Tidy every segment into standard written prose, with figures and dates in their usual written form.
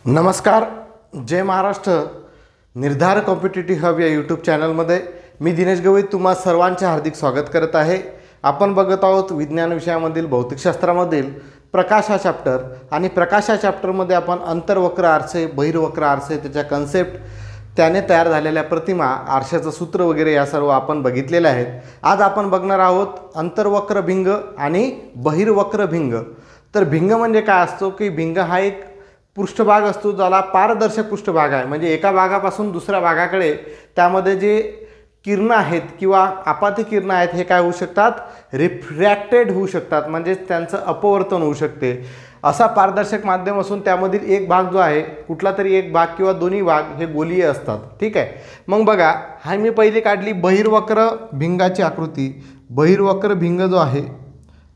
नमस्कार. जय महाराष्ट्र. निर्धार competitive hub या यूट्यूब चॅनलमध्ये मी दिनेश गवई तुम्हा सर्वांचे हार्दिक स्वागत करत आहे. आपण बघत आहोत विज्ञान विषयामधील भौतिकशास्त्रामधील प्रकाश हा चॅप्टर आणि प्रकाश या चॅप्टरमध्ये आपण अंतर्वक्र आरसे, बहिर्वक्र आरसे, त्याच्या कन्सेप्ट, त्याने तयार झालेल्या प्रतिमा, आरशाचं सूत्र वगैरे या सर्व आपण बघितलेले आहेत. आज आपण बघणार आहोत अंतर्वक्र भिंग आणि बहिर्वक्र भिंग. तर भिंग म्हणजे काय असतो की भिंग हा एक पृष्ठभाग असतो ज्याला पारदर्शक पृष्ठभाग आहे. म्हणजे एका भागापासून दुसऱ्या भागाकडे त्यामध्ये जे किरण आहेत किंवा आपाती किरण आहेत हे काय होऊ शकतात, रिफ्रॅक्टेड होऊ शकतात, म्हणजे त्यांचं अपवर्तन होऊ शकते. असा पारदर्शक माध्यम असून त्यामधील एक भाग जो आहे, कुठला तरी एक भाग किंवा दोन्ही भाग हे गोलीय असतात. ठीक आहे. मग बघा, हा मी पहिली काढली बहिर्वक्र भिंगाची आकृती. बहिर्वक्र भिंग जो आहे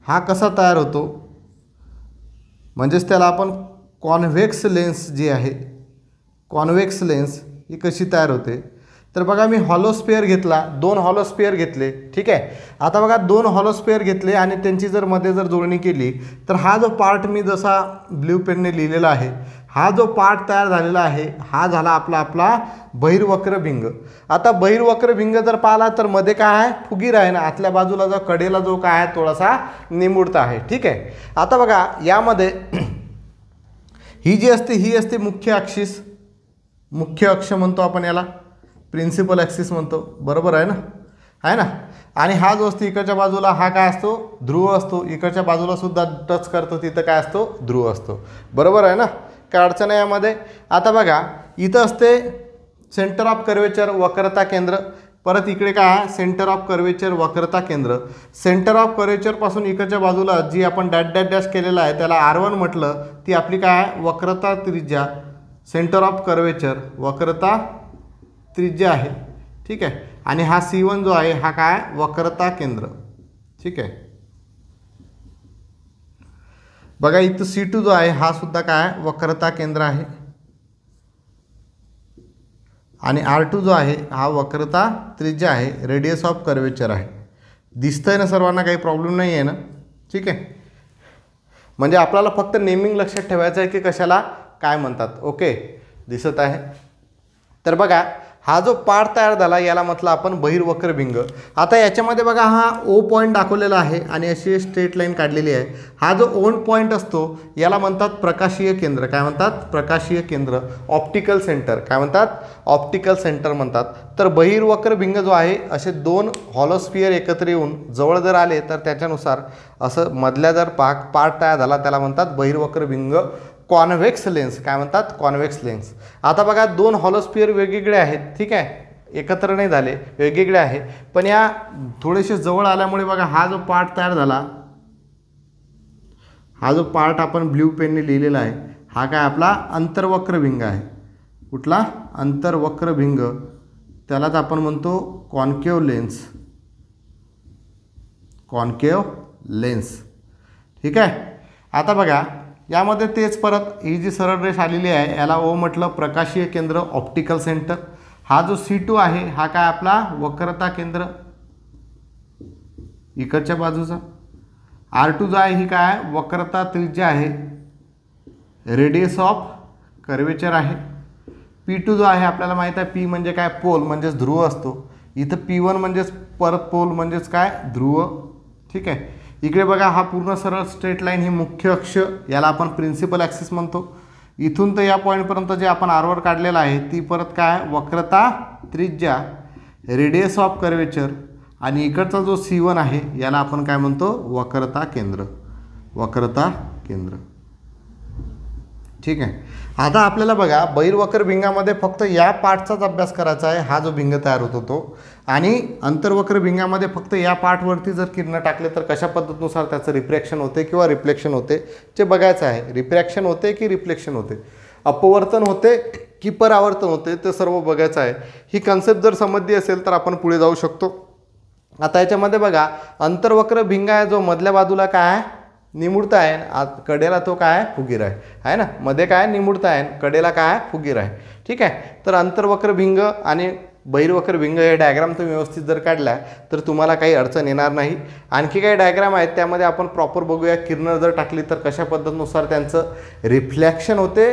हा कसा तयार होतो, म्हणजेच त्याला आपण कॉन्व्हेक्स लेन्स जी आहे, कॉन्व्हेक्स लेन्स ही कशी तयार होते. तर बघा, मी हॉलोस्फिअर घेतला, दोन हॉलोस्फिअर घेतले. ठीक आहे. आता बघा, दोन हॉलोस्फिअर घेतले आणि त्यांची जर मध्ये जर जोडणी केली तर हा जो पार्ट मी जसा ब्ल्यू पेनने लिहिलेला आहे, हा जो पार्ट तयार झालेला आहे हा झाला आपला बहिर्वक्र भिंग. आता बहिर्वक्र भिंग जर पाहिला तर मध्ये काय आहे, फुगीर आहे ना, आतल्या बाजूला जो कडेला जो काय आहे थोडासा निमुळता आहे. ठीक आहे. आता बघा, यामध्ये ही जी असते ही असते मुख्य ॲक्सिस, मुख्य अक्ष म्हणतो आपण याला, प्रिन्सिपल ॲक्सिस म्हणतो. बरोबर आहे ना, आहे ना. आणि हा जो असतो इकडच्या बाजूला हा काय असतो, ध्रुव असतो. इकडच्या बाजूला सुद्धा टच करतो तिथं काय असतो, ध्रुव असतो. बरोबर आहे ना, काय अडचण आहे यामध्ये. आता बघा, इथं असते सेंटर ऑफ कर्वेचर, वक्रता केंद्र. परत इकडे काय आहे, सेंटर ऑफ कर्वेचर, वक्रता केंद्र. सेंटर ऑफ कर्वेचरपासून इकडच्या बाजूला जी आपण डॅश डॅश डॅश केलेला आहे त्याला R1 म्हटलं, ती आपली काय आहे, वक्रता त्रिज्या. सेंटर ऑफ कर्वेचर, वक्रता त्रिज्या आहे. ठीक आहे. आणि हा C1 जो आहे हा काय, वक्रता केंद्र. ठीक आहे. बघा, इथं C2 जो आहे हा सुद्धा काय, वक्रता केंद्र आहे. आणि R2 जो आहे हा वक्रता त्रिज्या आहे, रेडियस ऑफ कर्वेचर आहे. दिसतंय ना सर्वांना, काही प्रॉब्लेम नाही आहे ना. ठीक आहे. म्हणजे आपल्याला फक्त नेमिंग लक्षात ठेवायचं आहे की कशाला काय म्हणतात. ओके, दिसत आहे. तर बघा, हा जो पार्ट तयार झाला याला म्हटलं आपण बहिर्वक्र भिंग. आता याच्यामध्ये बघा, हा O पॉईंट दाखवलेला आहे आणि अशी स्ट्रेट लाईन काढलेली आहे. हा जो O पॉईंट असतो याला म्हणतात प्रकाशीय केंद्र. काय म्हणतात, प्रकाशीय केंद्र, ऑप्टिकल सेंटर. काय म्हणतात, ऑप्टिकल सेंटर म्हणतात. तर बहिर्वक्र भिंग जो आहे, असे दोन हॉलोस्फिअर एकत्र येऊन जवळ जर आले तर त्याच्यानुसार असं मधल्या जर पार्ट तयार झाला त्याला म्हणतात बहिर्वक्र भिंग, कॉन्व्हेक्स लेन्स. काय म्हणतात, कॉन्व्हेक्स लेन्स. आता बघा, दोन हॉलोस्फिअर वेगवेगळे आहेत. ठीक आहे, एकत्र नाही झाले, वेगवेगळे आहे. पण या थोडेसे जवळ आल्यामुळे बघा, हा जो पार्ट तयार झाला, हा जो पार्ट आपण ब्ल्यू पेनने लिहिलेला आहे हा काय आपला अंतर्वक्र भिंग आहे. कुठला, अंतर्वक्र भिंग. त्यालाच आपण म्हणतो कॉन्केव लेन्स, कॉन्केव लेन्स. ठीक आहे. आता बघा, यामध्ये तेच परत ही जी सरळ रेष आलेली आहे याला O म्हटलं, प्रकाशीय केंद्र, ऑप्टिकल सेंटर. हा जो C2 आहे हा काय आपला वक्रता केंद्र इकडच्या बाजूचा. R2 जो आहे ही काय, वक्रता त्रिज्या आहे, रेडियस ऑफ कर्वेचर आहे. P2 जो आहे आपल्याला माहीत आहे, P म्हणजे काय, पोल म्हणजेच ध्रुव असतो. इथं P1 म्हणजेच परत पोल म्हणजेच काय, ध्रुव. ठीक आहे. इकडे बघा, हा पूर्ण सरळ स्ट्रेट लाईन ही मुख्य अक्ष, याला आपण प्रिन्सिपल ॲक्सिस म्हणतो. इथून तर या पॉईंटपर्यंत जे आपण R1 काढलेला आहे ती परत काय, वक्रता त्रिज्या, रेडियस ऑफ कर्वेचर. आणि इकडचा जो C1 आहे याला आपण काय म्हणतो, वक्रता केंद्र, वक्रता केंद्र. ठीक आहे. आता आपल्याला बघा, बहिर्वक्र भिंगामध्ये फक्त या पार्टचाच अभ्यास करायचा आहे, हा जो भिंग तयार होतो तो. आणि अंतर्वक्र भिंगामध्ये फक्त या पार्टवरती जर किरण टाकले तर कशा पद्धतीनुसार त्याचं रिफ्रॅक्शन होते किंवा रिफ्लेक्शन होते ते बघायचं आहे. रिफ्रॅक्शन होते की रिफ्लेक्शन होते, अपवर्तन होते की परावर्तन होते, ते सर्व बघायचं आहे. ही कन्सेप्ट जर समजली असेल तर आपण पुढे जाऊ शकतो. आता याच्यामध्ये बघा, अंतर्वक्र भिंग आहे जो मधल्या बाजूला काय आहे, निमुळता आहे, कडेला तो काय आहे, फुगीर आहे ना. मध्ये काय निमुळता आहे, कडेला काय आहे, फुगीर आहे. ठीक आहे. तर अंतर्वक्र भिंग आणि बहिर्वक्र भिंग हे डायग्राम तुम्ही व्यवस्थित जर काढला तर तुम्हाला काही अडचण येणार नाही. आणखी काही डायग्राम आहेत त्यामध्ये आपण प्रॉपर बघूया. किरण जर टाकली तर कशा पद्धतीनुसार त्यांचं रिफ्लेक्शन होते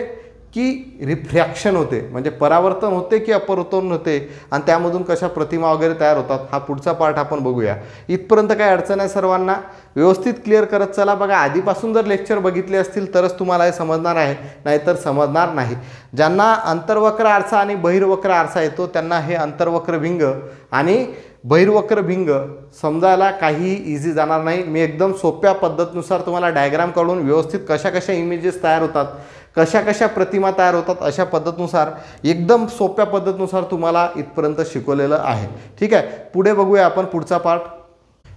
की रिफ्रॅक्शन होते, म्हणजे परावर्तन होते की अपवर्तन होते, आणि त्यामधून कशा प्रतिमा वगैरे तयार होतात, हा पुढचा पार्ट आपण बघूया. इथपर्यंत काय अडचण आहे सर्वांना? व्यवस्थित क्लिअर करत चला. बघा, आधीपासून जर लेक्चर बघितले असतील तरच तुम्हाला हे समजणार आहे, नाहीतर समजणार नाही. ज्यांना अंतर्वक्र आरसा आणि बहिर्वक्र आरसा येतो त्यांना हे अंतर्वक्र भिंग आणि बहिर्वक्र भिंग समजायला काहीही इझी जाणार नाही. मी एकदम सोप्या पद्धतीनुसार तुम्हाला डायग्राम काढून व्यवस्थित कशा कशा इमेजेस तयार होतात, कशा कशा प्रतिमा तयार होतात, अशा पद्धतीनुसार एकदम सोप्या पद्धतीनुसार तुम्हाला इथपर्यंत शिकवलेलं आहे. ठीक आहे, पुढे बघूया आपण पुढचा पार्ट.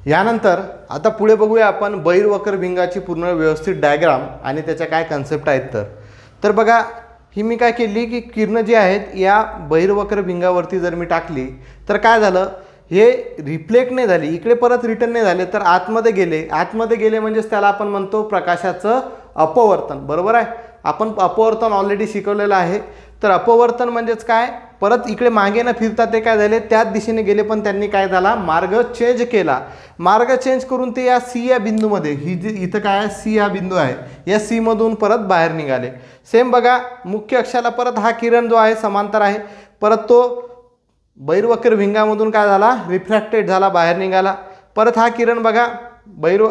यानंतर आता पुढे बघूया आपण बहिर्वक्र भिंगाची पूर्ण व्यवस्थित डायग्राम आणि त्याच्या काय कन्सेप्ट आहेत. तर बघा, ही मी काय केली की किरणं जी आहेत या बहिर्वक्र भिंगावरती जर मी टाकली तर काय झालं, हे रिफ्लेक्ट नाही झाली, इकडे परत रिटर्न नाही झाले, तर आतमध्ये गेले. आतमध्ये गेले म्हणजेच त्याला आपण म्हणतो प्रकाशाचं अपवर्तन. बरोबर आहे, आपण अपवर्तन ऑलरेडी शिकवलेलं आहे. तर अपवर्तन म्हणजेच काय, परत इकडे मागे न फिरता ते काय झाले, त्याच दिशेने गेले, पण त्यांनी काय झाला, मार्ग चेंज केला. मार्ग चेंज करून ते या सी या बिंदूमध्ये, ही जी इथं काय आहे, सी हा बिंदू आहे, या सी मधून परत बाहेर निघाले. सेम बघा, मुख्य अक्षाला परत हा किरण जो आहे समांतर आहे, परत तो बहिर्वक्र भिंगामधून काय झाला, रिफ्रॅक्टेड झाला, बाहेर निघाला. परत हा किरण बघा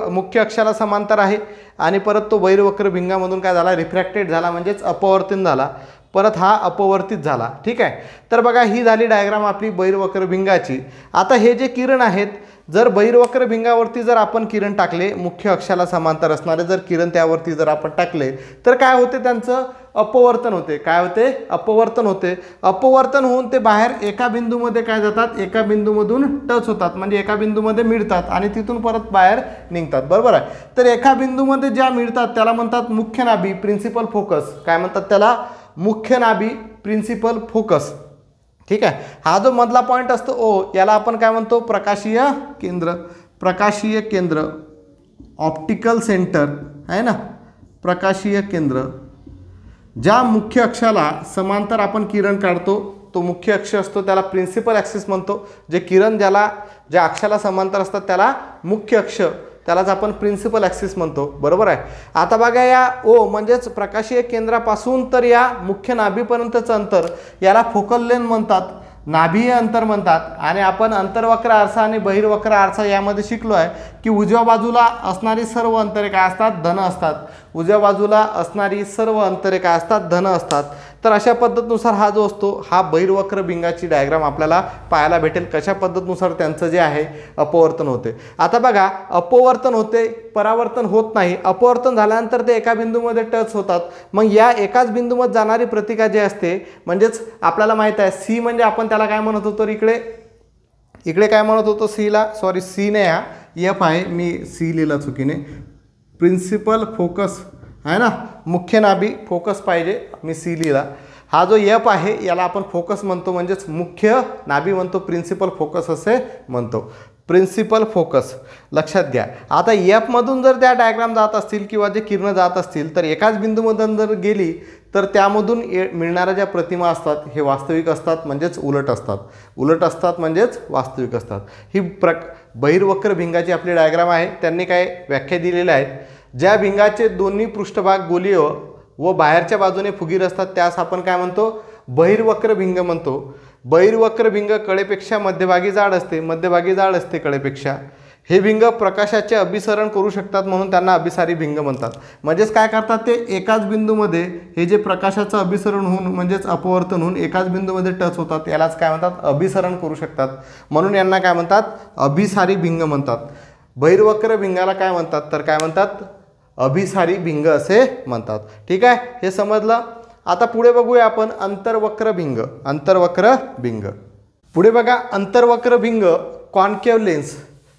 मुख्य अक्षाला समांतर आहे आणि परत तो बहिर्वक्र भिंगामधून काय झाला, रिफ्रॅक्टेड झाला, म्हणजेच अपवर्तन झाला. परत हा अपवर्तित झाला. ठीक आहे, तर बघा ही झाली डायग्राम आपली बहिर्वक्र भिंगाची. आता हे जे किरण आहेत, जर बहिर्वक्र भिंगावरती जर आपण किरण टाकले, मुख्य अक्षाला समांतर असणारे जर किरण त्यावरती जर आपण टाकले तर काय होते, त्यांचं अपवर्तन होते. काय होते, अपवर्तन होते. अपवर्तन होऊन ते बाहेर एका बिंदूमध्ये काय जातात, एका बिंदूमधून टच होतात, म्हणजे एका बिंदूमध्ये मिळतात आणि तिथून परत बाहेर निघतात. बरोबर आहे. तर एका बिंदूमध्ये ज्या मिळतात त्याला म्हणतात मुख्य नाभी, प्रिन्सिपल फोकस. काय म्हणतात त्याला, मुख्य नाभी, प्रिन्सिपल फोकस. ठीक आहे, हा जो मधला पॉईंट असतो ओ, याला आपण काय म्हणतो, प्रकाशीय केंद्र. प्रकाशीय केंद्र, ऑप्टिकल सेंटर आहे ना, प्रकाशीय केंद्र. ज्या मुख्य अक्षाला समांतर आपण किरण काढतो तो मुख्य अक्ष असतो, त्याला प्रिन्सिपल ॲक्सिस म्हणतो. जे किरण ज्या अक्षाला समांतर असतात त्याला मुख्य अक्ष, त्यालाच आपण प्रिन्सिपल ॲक्सिस म्हणतो. बरोबर आहे. आता बघा, या ओ म्हणजेच प्रकाशीय केंद्रापासून तर या मुख्य नाभीपर्यंतचं अंतर याला फोकल लेंथ म्हणतात, नाभीय अंतर म्हणतात. आणि आपण अंतर्वक्र आरसा आणि बहिर्वक्र आरसा यामध्ये शिकलो आहे की उजव्या बाजूला असणारी सर्व अंतरे काय असतात, धन असतात. उजव्या बाजूला असणारी सर्व अंतरे काय असतात, धन असतात. तर अशा पद्धतीनुसार हा जो असतो हा बहिर्वक्र भिंगाची डायग्राम आपल्याला पाहायला भेटेल, कशा पद्धतीनुसार त्यांचं जे आहे अपवर्तन होते. आता बघा, अपवर्तन होते, परावर्तन होत नाही. अपवर्तन झाल्यानंतर ते एका बिंदूमध्ये टच होतात. मग या एकाच बिंदूमध्ये जाणारी प्रतिका जी असते, म्हणजेच आपल्याला माहीत आहे सी म्हणजे आपण त्याला काय म्हणत होतो, इकडे काय म्हणत होतो सीला, सॉरी सी ने, हा एफ आहे, मी सी लिहिला चुकीने. प्रिन्सिपल फोकस आहे ना, मुख्य नाभी फोकस पाहिजे, मी सी लिहिला. हा जो एफ आहे याला आपण फोकस म्हणतो, म्हणजेच मुख्य नाभी म्हणतो, प्रिन्सिपल फोकस असे म्हणतो. प्रिन्सिपल फोकस लक्षात घ्या. आता एफमधून जर त्या डायग्राम जात असतील किंवा जे किरणं जात असतील तर एकाच बिंदूमधून जर गेली तर त्यामधून मिळणाऱ्या ज्या प्रतिमा असतात हे वास्तविक असतात, म्हणजेच उलट असतात. उलट असतात म्हणजेच वास्तविक असतात. ही बहिर्वक्र भिंगाची आपली डायग्राम आहे. त्यांनी काय व्याख्या दिलेल्या आहेत. ज्या भिंगाचे दोन्ही पृष्ठभाग गोलीय व बाहेरच्या बाजूने फुगीर असतात त्यास आपण काय म्हणतो, बहिर्वक्र भिंग म्हणतो. बहिर्वक्र भिंग कळेपेक्षा मध्यभागी जाड असते, मध्यभागी जाड असते कळेपेक्षा. हे भिंग प्रकाशाचे अभिसरण करू शकतात म्हणून त्यांना अभिसारी भिंग म्हणतात. म्हणजेच काय करतात ते, एकाच बिंदूमध्ये हे जे प्रकाशाचं अभिसरण होऊन म्हणजेच अपवर्तन होऊन एकाच बिंदूमध्ये टच होतात यालाच काय म्हणतात, अभिसरण करू शकतात, म्हणून यांना काय म्हणतात, अभिसारी भिंग म्हणतात. बहिर्वक्र भिंगाला काय म्हणतात, तर काय म्हणतात, अभिसारी भिंग असे म्हणतात. ठीक आहे, हे समजलं. आता पुढे बघूया आपण अंतर्वक्र भिंग. अंतर्वक्र भिंग पुढे बघा, अंतर्वक्र भिंग कॉन्केव्ह लेन्स.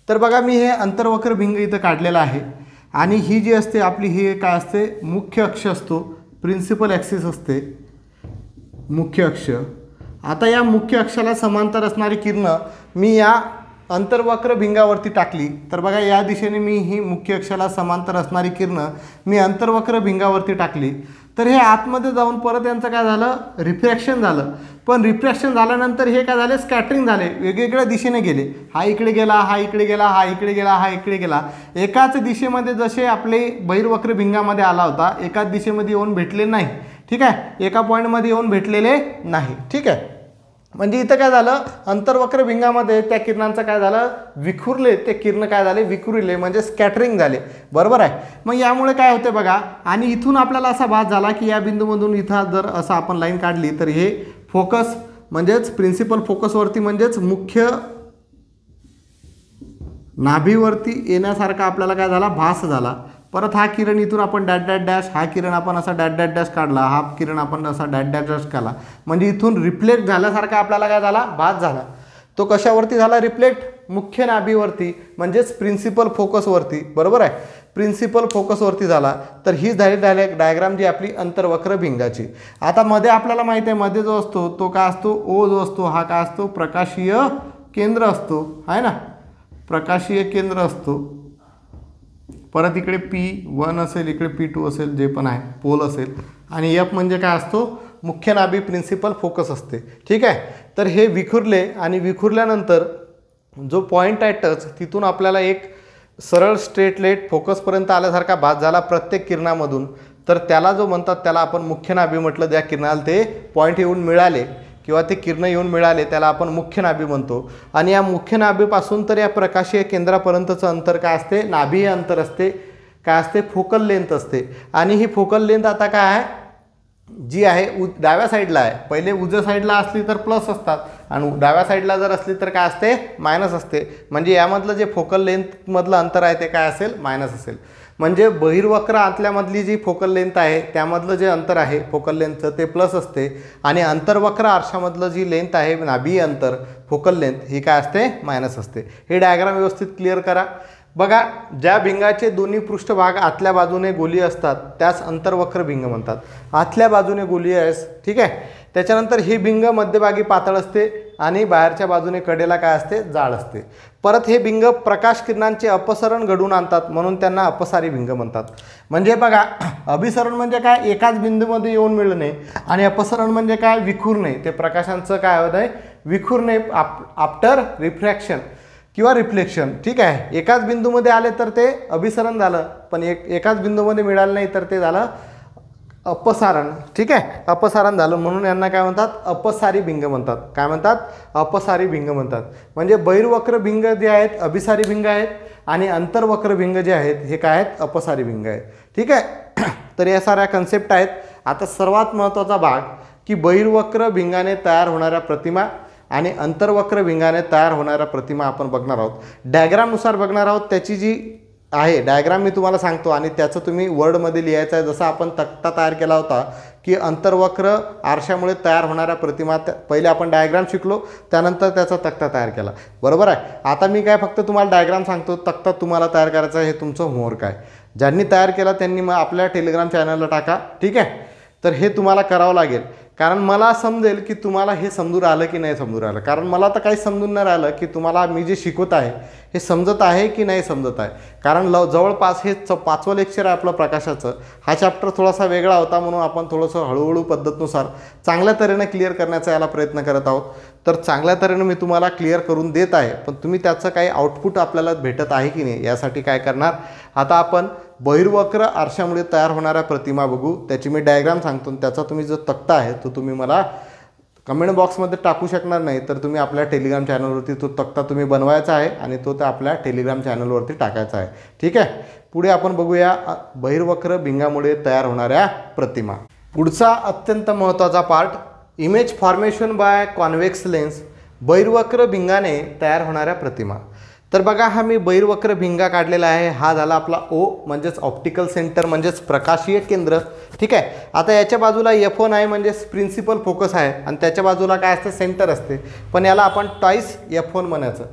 तर बघा, मी हे अंतर्वक्र भिंग इथं काढलेलं आहे आणि ही जी असते आपली, ही काय असते, मुख्य अक्ष असतो, प्रिन्सिपल ॲक्सिस असते, मुख्य अक्ष. आता या मुख्य अक्षाला समांतर असणारी किरणं मी या अंतर्वक्र भिंगावरती टाकली तर बघा, या दिशेने मी ही मुख्य अक्षाला समांतर असणारी किरणं मी अंतर्वक्र भिंगावरती टाकली तर हे आतमध्ये जाऊन परत यांचं काय झालं, रिफ्रॅक्शन झालं. पण रिफ्रॅक्शन झाल्यानंतर हे काय झाले, स्कॅटरिंग झाले, वेगवेगळ्या दिशेने गेले. हा इकडे गेला, हा इकडे गेला, हा इकडे गेला, हा इकडे गेला. एकाच दिशेमध्ये जसे आपले बहिर्वक्र भिंगामध्ये आला होता एकाच दिशेमध्ये येऊन भेटले नाही. ठीक आहे, एका पॉईंटमध्ये येऊन भेटलेले नाही. ठीक आहे, म्हणजे इथं काय झालं, अंतर्वक्र भिंगामध्ये त्या किरणांचं काय झालं, विखुरले ते किरण काय झाले, विखुरले म्हणजे स्कॅटरिंग झाले. बरोबर आहे. मग यामुळे काय होते बघा, आणि इथून आपल्याला असा भास झाला की या बिंदूमधून इथं जर असं आपण लाईन काढली तर हे फोकस म्हणजेच प्रिन्सिपल फोकसवरती म्हणजेच मुख्य नाभीवरती येण्यासारखा आपल्याला काय झाला, भास झाला. परत हा किरण इथून आपण डॅट डॅट डॅश, हा किरण आपण असा डॅट डॅट डॅश काढला, हा किरण आपण असा डॅट डॅट डॅश काढला, म्हणजे इथून रिफ्लेक्ट झाल्यासारखा आपल्याला काय झाला, भास झाला. तो कशावरती झाला रिफ्लेक्ट, मुख्य नाभीवरती म्हणजेच प्रिन्सिपल फोकसवरती. बरोबर आहे, प्रिन्सिपल फोकसवरती झाला. तर ही झाली डायग्राम जी आपली अंतर्वक्र भिंगाची. आता मध्ये आपल्याला माहिती आहे, मध्ये जो असतो तो काय असतो, ओ जो असतो हा काय असतो, प्रकाशीय केंद्र असतो, आहे ना, प्रकाशीय केंद्र असतो. परत इकडे P1 असेल, इकडे P2 असेल, जे पण आहे पोल असेल, आणि F म्हणजे काय असतो, मुख्य नाभी प्रिन्सिपल फोकस असते. ठीक आहे, तर हे विखुरले आणि विखुरल्यानंतर जो पॉईंट आहे टच, तिथून आपल्याला एक सरळ स्ट्रेट लाईट फोकसपर्यंत आल्यासारखा भास झाला प्रत्येक किरणामधून. तर त्याला जो म्हणतात त्याला आपण मुख्य नाभी म्हटलं. ज्या किरणाला ते पॉईंट येऊन मिळाले किंवा ते किरण येऊन मिळाले त्याला आपण मुख्य नाभी म्हणतो. आणि या मुख्य नाभीपासून तर या प्रकाशीय केंद्रापर्यंतचं अंतर काय असते, नाभीय अंतर असते, काय असते, फोकल लेंथ असते. आणि ही फोकल लेंथ आता काय आहे, जी आहे डाव्या साईडला आहे. पहिले उजव्या साईडला असली तर प्लस असतात आणि डाव्या साईडला जर असली तर काय असते, मायनस असते. म्हणजे यामधलं जे फोकल लेंथमधलं अंतर आहे ते काय असेल, मायनस असेल. म्हणजे बहिर्वक्र आतल्यामधली जी फोकल लेंथ आहे त्यामधलं जे अंतर आहे फोकल लेंथचं ते प्लस असते, आणि अंतर्वक्र आरशामधलं जी लेंथ आहे नाभीय अंतर फोकल लेंथ ही काय असते, मायनस असते. हे डायग्राम व्यवस्थित क्लिअर करा. बघा, ज्या भिंगाचे दोन्ही पृष्ठभाग आतल्या बाजूने गोलीय असतात त्यास अंतर्वक्र भिंग म्हणतात. आतल्या बाजूने गोलीय आहे. ठीक आहे, त्याच्यानंतर ही भिंग मध्यभागी पातळ असते आणि बाहेरच्या बाजूने कडेला काय असते, जाड असते. परत हे भिंग प्रकाश किरणांचे अपसरण घडवून आणतात म्हणून त्यांना अपसारी भिंग म्हणतात. म्हणजे बघा, अभिसरण म्हणजे काय, एकाच बिंदूमध्ये येऊन मिळणे, आणि अपसरण म्हणजे काय, विखुरणे. ते प्रकाशांचं काय होत आहे, विखुरणे आफ्टर रिफ्रॅक्शन किंवा रिफ्लेक्शन. ठीक आहे, एकाच बिंदूमध्ये आले तर ते अभिसरण झालं, पण एकाच बिंदूमध्ये मिळालं नाही तर ते झालं अपसारण. ठीक आहे, अपसारण झालं म्हणून यांना काय म्हणतात, अपसारी भिंग म्हणतात. काय म्हणतात, अपसारी भिंग म्हणतात. म्हणजे बहिर्वक्र भिंग जे आहेत अभिसारी भिंग आहेत, आणि अंतर्वक्र भिंग जे आहेत हे काय आहेत, अपसारी भिंग आहेत. ठीक आहे, तर या साऱ्या कन्सेप्ट आहेत. आता सर्वात महत्त्वाचा भाग की बहिर्वक्र भिंगाने तयार होणाऱ्या प्रतिमा आणि अंतर्वक्र भिंगाने तयार होणाऱ्या प्रतिमा आपण बघणार आहोत. डायग्रामनुसार बघणार आहोत. त्याची जी आहे डायग्राम मी तुम्हाला सांगतो आणि त्याचं तुम्ही वर्डमध्ये लिहायचं आहे. जसं आपण तक्ता तयार केला होता की अंतर्वक्र आरशामुळे तयार होणाऱ्या प्रतिमा, पहिले आपण डायग्राम शिकलो, त्यानंतर त्याचा तक्ता तयार केला. बरोबर आहे. आता मी काय फक्त तुम्हाला डायग्राम सांगतो, तक्ता तुम्हाला तयार करायचा आहे. हे तुमचं होमवर्क आहे. ज्यांनी तयार केला त्यांनी मग आपल्या टेलिग्राम चॅनलला टाका. ठीक आहे, तर हे तुम्हाला करावं लागेल, कारण मला समजेल की तुम्हाला हे समजून राहिलं की नाही समजून राहिलं. कारण मला तर काही समजून नाही राहिलं की तुम्हाला मी जे शिकवत आहे हे समजत आहे की नाही समजत आहे. कारण जवळपास हे 5वं लेक्चर आहे आपलं प्रकाशाचं. हा चॅप्टर थोडासा वेगळा होता म्हणून आपण थोडंसं हळूहळू पद्धतीनुसार चांगल्या तऱ्हेने क्लिअर करण्याचा याला प्रयत्न करत आहोत. तर चांगल्या तऱ्हेने मी तुम्हाला क्लिअर करून देत आहे, पण तुम्ही त्याचं काही आउटपुट आपल्याला भेटत आहे की नाही यासाठी काय करणार, आता आपण बहिर्वक्र आरशामुळे तयार होणाऱ्या प्रतिमा बघू. त्याची मी डायग्राम सांगतो, त्याचा तुम्ही जो तक्ता आहे तो तुम्ही मला कमेंट बॉक्समध्ये टाकू शकणार नाही, तर तुम्ही आपल्या टेलिग्राम चॅनलवरती तो तक्ता तुम्ही बनवायचा आहे आणि तो त्या आपल्या टेलिग्राम चॅनलवरती टाकायचा आहे. ठीक आहे, पुढे आपण बघूया बहिर्वक्र भिंगामुळे तयार होणाऱ्या प्रतिमा. पुढचा अत्यंत महत्त्वाचा part, image formation by convex lens, बहिर्वक्र भिंगाने तयार होणाऱ्या प्रतिमा. तर बघा, हा मी बहिर्वक्र भिंगा काढलेला आहे. हा झाला आपला ओ म्हणजेच ऑप्टिकल सेंटर म्हणजेच प्रकाशीय केंद्र. ठीक आहे, आता याच्या बाजूला F1 आहे म्हणजेच प्रिन्सिपल फोकस आहे, आणि त्याच्या बाजूला काय असते, सेंटर असते, पण याला आपण टॉईस F1 म्हणायचं.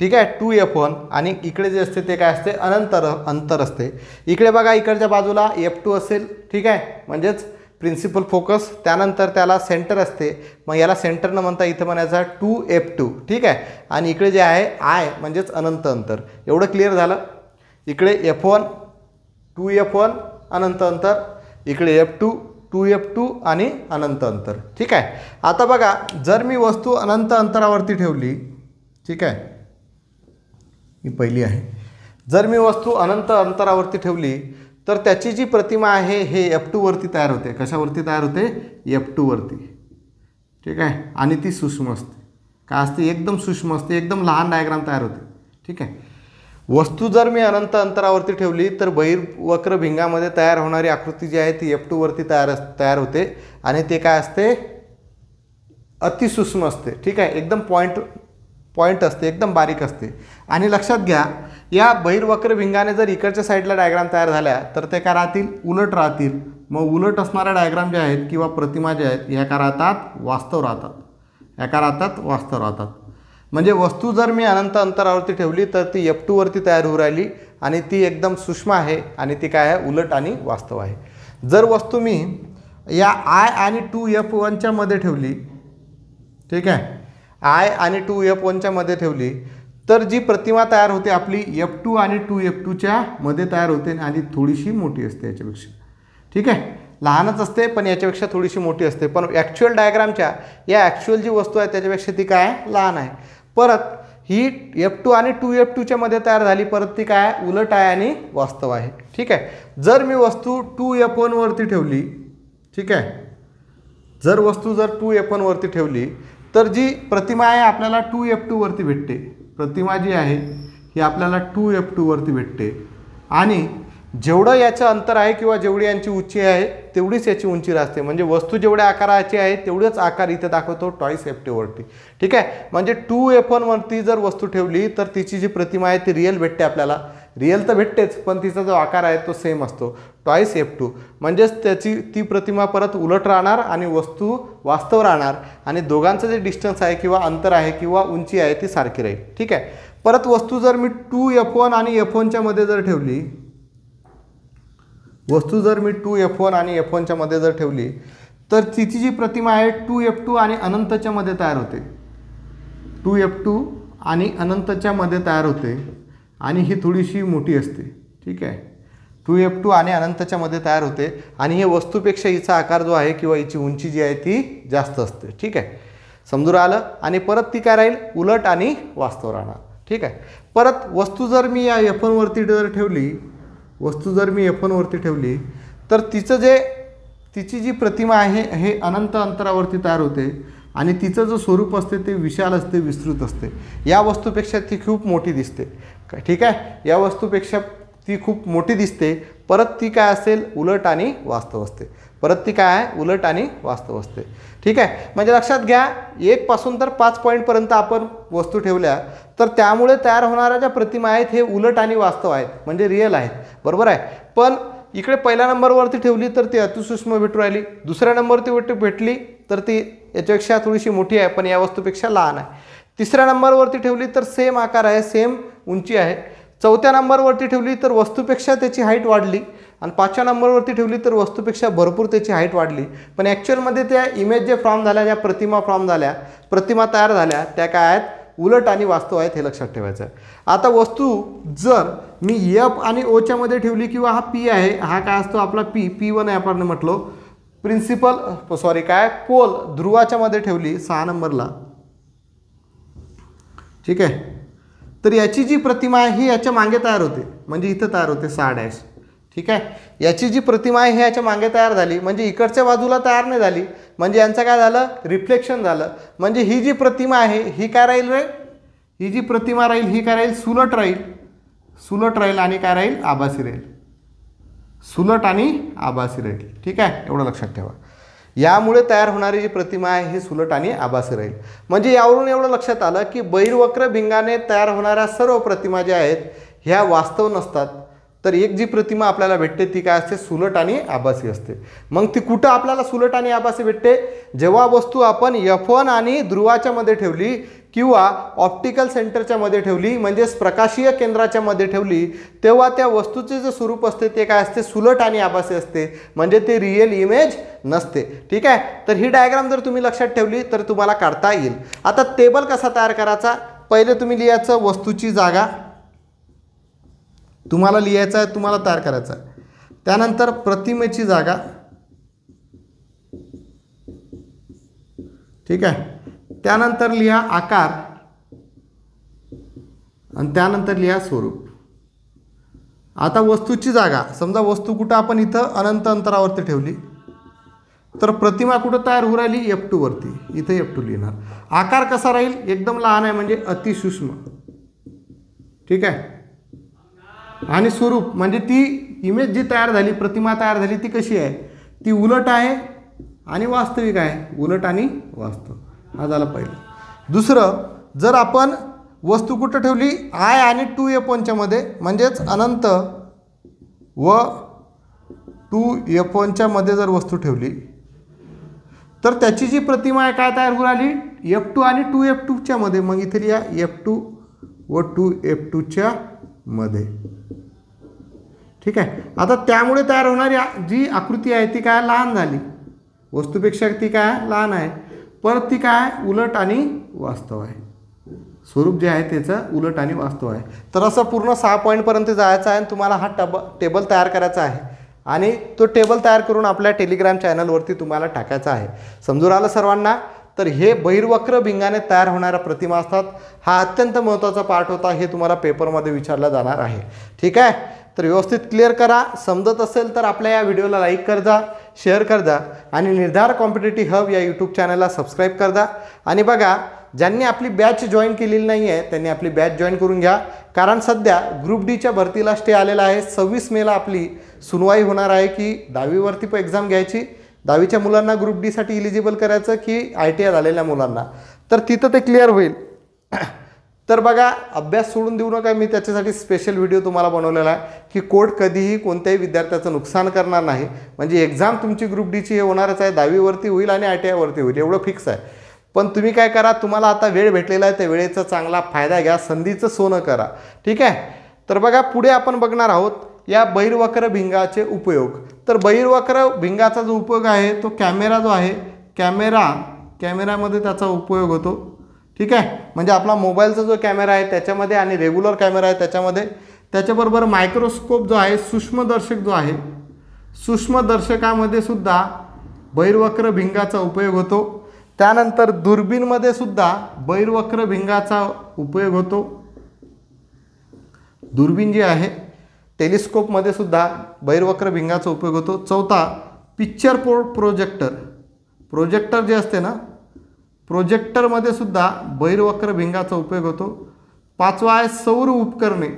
ठीक आहे, 2F1, आणि इकडे जे असते ते काय असते, अंतर असते. इकडे बघा, इकडच्या बाजूला F2 असेल. ठीक आहे, म्हणजेच प्रिन्सिपल फोकस, त्यानंतर त्याला सेंटर असते, मग याला सेंटर न म्हणता इथं म्हणायचं 2F2. ठीक आहे, आणि इकडे जे आहे आय म्हणजेच अनंत अंतर. एवढं क्लिअर झालं. इकडे F1 2F1 अनंत अंतर, इकडे F2 2F2 आणि अनंत अंतर. ठीक आहे, आता बघा, जर मी वस्तू अनंत अंतरावरती ठेवली, ठीक आहे, ही पहिली आहे, जर मी वस्तू अनंत अंतरावरती ठेवली तर त्याची जी प्रतिमा आहे हे F2 वरती तयार होते. कशावरती तयार होते? F2 वरती. ठीक आहे. आणि ती सूक्ष्म असते. काय असते? एकदम सूक्ष्म असते, एकदम लहान डायग्राम तयार होते. ठीक आहे. वस्तू जर मी अनंत अंतरावरती ठेवली तर बहिर्वक्र भिंगामध्ये तयार होणारी आकृती जी आहे ती F2 वरती तयार होते आणि ते काय असते? अतिसूक्ष्म असते. ठीक आहे. एकदम पॉईंट असते, एकदम बारीक असते. आणि लक्षात घ्या, या बहिर्वक्र भिंगाने जर इकडच्या साईडला डायग्राम तयार झाल्या तर ते काय राहतील? उलट राहतील. मग उलट असणाऱ्या डायग्राम ज्या आहेत किंवा प्रतिमा ज्या आहेत ह्या काय राहतात? वास्तव राहतात. ह्या काय राहतात? वास्तव राहतात. म्हणजे वस्तू जर मी अनंत अंतरावरती ठेवली तर ती F2 वरती तयार होऊ राहिली आणि ती एकदम सूक्ष्म आहे आणि ती काय आहे? उलट आणि वास्तव आहे. जर वस्तू मी या I आणि 2F1च्या मध्ये ठेवली, ठीक आहे, I आणि 2F1च्या मध्ये ठेवली तर जी प्रतिमा तयार होते आपली F2 आणि 2F2च्या मध्ये तयार होते आणि थोडीशी मोठी असते याच्यापेक्षा. ठीक आहे. लहानच असते पण याच्यापेक्षा थोडीशी मोठी असते. पण ॲक्च्युअल डायग्रामच्या या ॲक्च्युअल जी वस्तू आहे त्याच्यापेक्षा ती काय? लहान आहे. परत ही F2 आणि 2F2च्या मध्ये तयार झाली, परत ती काय? उलट आहे आणि वास्तव आहे. ठीक आहे. जर मी वस्तू 2F1 वरती ठेवली, ठीक आहे, जर वस्तू 2F1 वरती ठेवली तर जी प्रतिमा आहे आपल्याला 2F2 वरती भेटते. प्रतिमा जी आहे ही आपल्याला 2F2 वरती भेटते आणि जेवढं याचं अंतर आहे किंवा जेवढी यांची उंची आहे तेवढीच याची उंची राहते. म्हणजे वस्तू जेवढ्या आकाराची आहे तेवढेच आकार इथे दाखवतो टॉईस F2 वरती. ठीक आहे. म्हणजे 2F1 वरती जर वस्तू ठेवली तर तिची जी प्रतिमा आहे ती रिअल भेटते आपल्याला. रिअल तर भेटतेच पण तिचा जो आकार आहे तो सेम असतो, टॉईस F2. म्हणजेच ती प्रतिमा परत उलट राहणार आणि वस्तू वास्तव राहणार आणि दोघांचं जे डिस्टन्स आहे किंवा अंतर आहे किंवा उंची आहे ती सारखी राहील. ठीक आहे. परत वस्तू जर मी 2F1 आणि F1च्या मध्ये जर ठेवली, वस्तू जर मी 2F1 आणि F1च्या मध्ये जर ठेवली तर तिची जी प्रतिमा आहे 2F2 आणि अनंतच्या मध्ये तयार होते. 2F2 आणि अनंतच्या मध्ये तयार होते आणि ही थोडीशी मोठी असते. ठीक आहे. 2F2 आणि अनंतच्या मध्ये तयार होते आणि हे वस्तूपेक्षा हिचा आकार जो आहे किंवा हिची उंची जी आहे ती जास्त असते. ठीक आहे. समजून आलं. आणि परत ती काय राहील? उलट आणि वास्तव राहणार. ठीक आहे. परत वस्तू जर मी या F1 वरती जर ठेवली, वस्तू जर मी F1 वरती ठेवली तर तिची जी प्रतिमा आहे हे अनंत अंतरावरती तयार होते आणि तिचं जो स्वरूप असते ते विशाल असते, विस्तृत असते. या वस्तूपेक्षा ती खूप मोठी दिसते. ठीक आहे. या वस्तूपेक्षा ती खूप मोठी दिसते. परत ती काय असेल? उलट आणि वास्तव असते. परत ती काय आहे? उलट आणि वास्तव असते. ठीक आहे. म्हणजे लक्षात घ्या, 1 पासून तर 5 पॉईंटपर्यंत आपण वस्तू ठेवल्या तर त्यामुळे तयार होणाऱ्या ज्या प्रतिमा आहेत हे उलट आणि वास्तव आहेत, म्हणजे रिअल आहेत. बरोबर आहे. पण इकडे पहिल्या नंबरवरती ठेवली तर ती अतिसूक्ष्म भेटू राहिली, दुसऱ्या नंबरवरती भेटली तर ती याच्यापेक्षा थोडीशी मोठी आहे पण या वस्तूपेक्षा लहान आहे. तिसऱ्या नंबरवरती ठेवली तर सेम आकार आहे, सेम उंची आहे. चौथ्या नंबरवरती ठेवली तर वस्तूपेक्षा त्याची हाईट वाढली आणि 5व्या नंबरवरती ठेवली तर वस्तूपेक्षा भरपूर त्याची हाईट वाढली. पण ॲक्च्युअलमध्ये त्या इमेज जे फॉर्म झाल्या, ज्या प्रतिमा फॉर्म झाल्या, प्रतिमा तयार झाल्या त्या काय आहेत? उलट आणि वास्तव आहेत. हे लक्षात ठेवायचं आहे. आता वस्तू जर मी F आणि Oच्या मध्ये ठेवली किंवा हा P आहे, हा काय असतो आपला P1 आहे आपण म्हटलो, पोल ध्रुवाच्या मध्ये ठेवली 6 नंबरला. ठीक आहे. तर याची जी प्रतिमा आहे ही याच्या मागे तयार होते, म्हणजे इथं तयार होते 6 डॅश. ठीक आहे. याची जी प्रतिमा आहे ही याच्या मागे तयार झाली, म्हणजे इकडच्या बाजूला तयार नाही झाली, म्हणजे यांचं काय झालं? रिफ्लेक्शन झालं. म्हणजे ही जी प्रतिमा आहे ही काय राहील रे? ही जी प्रतिमा राहील ही काय राहील? सुलट राहील. सुलट राहील आणि काय राहील? आभासी राहील. सुलट आणि आभासी राहील. ठीक आहे. एवढं लक्षात ठेवा. यामुळे तयार होणारी जी प्रतिमा आहे ही सुलट आणि आभासी राहील. म्हणजे यावरून एवढं लक्षात आलं की बहिर्वक्र भिंगाने तयार होणाऱ्या सर्व प्रतिमा ज्या आहेत ह्या वास्तव नसतात. तर एक जी प्रतिमा आपल्याला भेटते ती काय असते? सुलट आणि आभासी असते. मग ती कुठं आपल्याला सुलट आणि आभासी भेटते? जेव्हा वस्तू आपण F1 आणि ध्रुवाच्या मध्ये ठेवली किंवा ऑप्टिकल सेंटरच्या मध्ये ठेवली, म्हणजेच प्रकाशीय केंद्राच्या मध्ये ठेवली, तेव्हा त्या वस्तूचे जे स्वरूप असते ते काय असते? सुलट आणि आभासी असते. म्हणजे ते रिअल इमेज नसते. ठीक आहे. तर ही डायग्राम जर तुम्ही लक्षात ठेवली तर तुम्हाला काढता येईल. आता टेबल कसा तयार करायचा? पहिले तुम्ही लिहायचं वस्तूची जागा, तुम्हाला लिहायचं आहे, तुम्हाला तयार करायचं आहे. त्यानंतर प्रतिमेची जागा. ठीक आहे. त्यानंतर लिहा आकार आणि त्यानंतर लिहा स्वरूप आता वस्तूची जागा, समजा वस्तू कुठं आपण इथं अनंत अंतरावरती ठेवली, तर प्रतिमा कुठं तयार होऊ राहिली, F2 वरती. इथं F2 लिहिणार. आकार कसा राहील, एकदम लहान आहे म्हणजे अतिसूक्ष्म. ठीक आहे. आणि स्वरूप म्हणजे ती इमेज जी तयार झाली, प्रतिमा तयार झाली, ती कशी आहे, ती उलट आहे आणि वास्तविक आहे. उलट आणि वास्तव, हा झाला पहिलं. दुसरं, जर आपण वस्तू कुठं ठेवली, I आणि 2F1च्या मध्ये, म्हणजेच अनंत व 2F1च्या मध्ये जर वस्तू ठेवली, तर त्याची जी प्रतिमा आहे काय तयार होऊ राहिली, F2 आणि 2F2च्या मध्ये. मग इथे लिहा F2 व 2F2च्या मध्ये. ठीक आहे. आता त्यामुळे तयार होणारी जी आकृती आहे ती काय लहान झाली, वस्तूपेक्षा ती काय लहान आहे, परत ती काय उलट आणि वास्तव आहे. स्वरूप जे आहे त्याचं उलट आणि वास्तव आहे. तर असं पूर्ण 6 पॉईंटपर्यंत जायचं आहे आणि तुम्हाला हा टेबल तयार करायचा आहे आणि तो टेबल तयार करून आपल्या टेलिग्राम चॅनलवरती तुम्हाला टाकायचा आहे. समजून आलं सर्वांना. तर हे बहिर्वक्र भिंगाने तयार होणाऱ्या प्रतिमा असतात. हा अत्यंत महत्त्वाचा पार्ट होता, हे तुम्हाला पेपरमध्ये विचारला जाणार आहे. ठीक आहे. तर व्यवस्थित क्लिअर करा. समजत असेल तर आपल्या या व्हिडिओला लाईक कर जा, शेअर कर जा आणि निर्धार कॉम्पिटेटिव्ह हब या यूट्यूब चॅनलला सबस्क्राईब कर जा. आणि बघा, ज्यांनी आपली बॅच जॉईन केलेली नाही आहे त्यांनी आपली बॅच जॉईन करून घ्या, कारण सध्या ग्रुप डीच्या भरतीला स्टे आलेला आहे. 26 मेला आपली सुनवाई होणार आहे की 10वीवरती पण एक्झाम घ्यायची, 10वीच्या मुलांना ग्रुप डीसाठी इलिजिबल करायचं की ITI झालेल्या मुलांना, तर तिथं ते क्लिअर होईल. तर बघा, अभ्यास सोडून देऊ नका. मी त्याच्यासाठी स्पेशल व्हिडिओ तुम्हाला बनवलेला आहे की कोड कधीही कोणत्याही विद्यार्थ्याचं नुकसान करणार नाही. म्हणजे एक्झाम तुमची ग्रुप डीची हे होणारच आहे, 10वीवरती होईल आणि ITIवरती होईल, एवढं फिक्स आहे. पण तुम्ही काय करा, तुम्हाला आता वेळ भेटलेला आहे, त्या वेळेचा चांगला फायदा घ्या, संधीचं सोनं करा. ठीक आहे. तर बघा, पुढे आपण बघणार आहोत या बहिर्वक्र भिंगाचे उपयोग. तर बहिर्वक्र भिंगाचा जो उपयोग आहे तो कॅमेरा जो आहे, कॅमेरामध्ये त्याचा उपयोग होतो. ठीक आहे. म्हणजे आपला मोबाईलचा जो कॅमेरा आहे त्याच्यामध्ये आणि रेग्युलर कॅमेरा आहे त्याच्यामध्ये, त्याच्याबरोबर मायक्रोस्कोप जो आहे, सूक्ष्मदर्शक जो आहे, सूक्ष्मदर्शकामध्ये सुद्धा बहिर्वक्र भिंगाचा उपयोग होतो. त्यानंतर दुर्बीणमध्ये सुद्धा बहिर्वक्र भिंगाचा उपयोग होतो. दुर्बीण जी आहे, टेलिस्कोपमध्ये सुद्धा बहिर्वक्र भिंगाचा उपयोग होतो. चौथा, पिक्चर प्रोजेक्टर जे असते ना, प्रोजेक्टरमध्ये सुद्धा बहिर्वक्र भिंगाचा उपयोग होतो. पाचवा आहे सौर उपकरणे,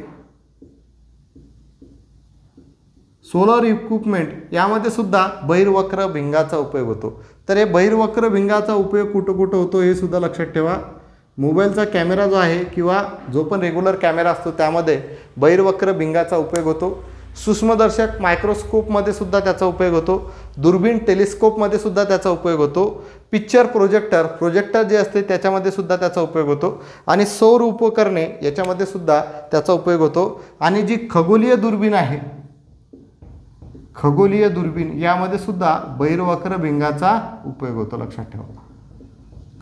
सोलर इक्विपमेंट, यामध्ये सुद्धा बहिर्वक्र भिंगाचा उपयोग होतो. तर हे बहिर्वक्र भिंगाचा उपयोग कुठं कुठं होतो हे सुद्धा लक्षात ठेवा. मोबाईलचा कॅमेरा जो आहे किंवा जो पण रेग्युलर कॅमेरा असतो त्यामध्ये बहिर्वक्र भिंगाचा उपयोग होतो. सूक्ष्मदर्शक मायक्रोस्कोपमध्ये सुद्धा त्याचा उपयोग होतो. दुर्बीण टेलिस्कोपमध्ये सुद्धा त्याचा उपयोग होतो. पिक्चर प्रोजेक्टर जे असते त्याच्यामध्ये सुद्धा त्याचा उपयोग होतो. आणि सौर उपकरणे याच्यामध्ये सुद्धा त्याचा उपयोग होतो. आणि जी खगोलीय दुर्बीण आहे, खगोलीय दुर्बीण, यामध्ये सुद्धा बहिर्वक्र भिंगाचा उपयोग होतो, लक्षात ठेवा.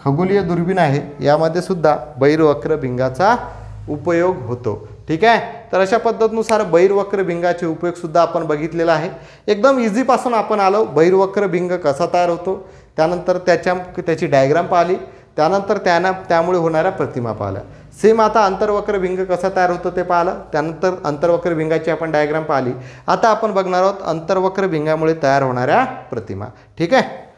खगोलीय दुर्बीण आहे यामध्ये सुद्धा बहिर्वक्र भिंगाचा उपयोग होतो. ठीक आहे. तर अशा पद्धतीनुसार बहिर्वक्र भिंगाचे उपयोग सुद्धा आपण बघितलेला आहे. एकदम इझीपासून आपण आलो. बहिर्वक्र भिंग कसा तयार होतो, त्यानंतर त्याची डायग्राम पाहिली, त्यानंतर त्यामुळे होणाऱ्या प्रतिमा पाहिल्या. सेम आता अंतर्वक्र भिंग कसा तयार होतो ते पाहिलं, त्यानंतर अंतर्वक्र भिंगाची आपण डायग्राम पाहिली. आता आपण बघणार आहोत अंतर्वक्र भिंगामुळे तयार होणाऱ्या प्रतिमा. ठीक आहे.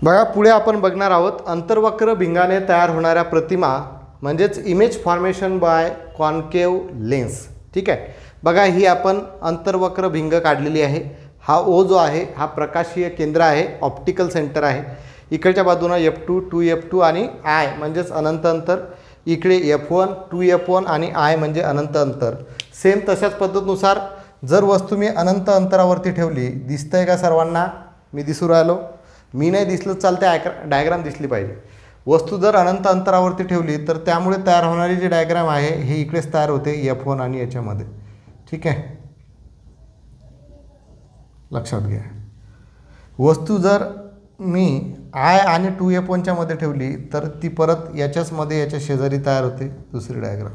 बघा, पुढे आपण बघणार आहोत अंतर्वक्र भिंगाने तयार होणाऱ्या प्रतिमा, म्हणजेच image formation bye concave lens. ठीक आहे. बघा, ही आपण अंतर्वक्र भिंग काढलेली आहे. हा O जो आहे हा प्रकाशीय केंद्र आहे, ऑप्टिकल सेंटर आहे. इकडच्या बाजूला F2, 2F2 आणि I म्हणजेच अनंत अंतर. इकडे F1, 2F1 आणि I म्हणजे अनंत अंतर. सेम तशाच पद्धतीनुसार जर वस्तू मी अनंत अंतरावरती ठेवली, दिसतंय का सर्वांना? मी दिसू राहिलो? मी नाही दिसलं चालते, डायग्राम दिसली पाहिजे. वस्तू जर अनंत अंतरावरती ठेवली तर त्यामुळे तयार होणारी जी डायग्राम आहे हे इकडेच तयार होते, F1 आणि याच्यामध्ये. ठीक आहे, लक्षात घ्या. वस्तू जर मी I आणि 2F1च्या मध्ये ठेवली तर ती परत याच्याच मध्ये याच्या शेजारी तयार होते, दुसरी डायग्राम.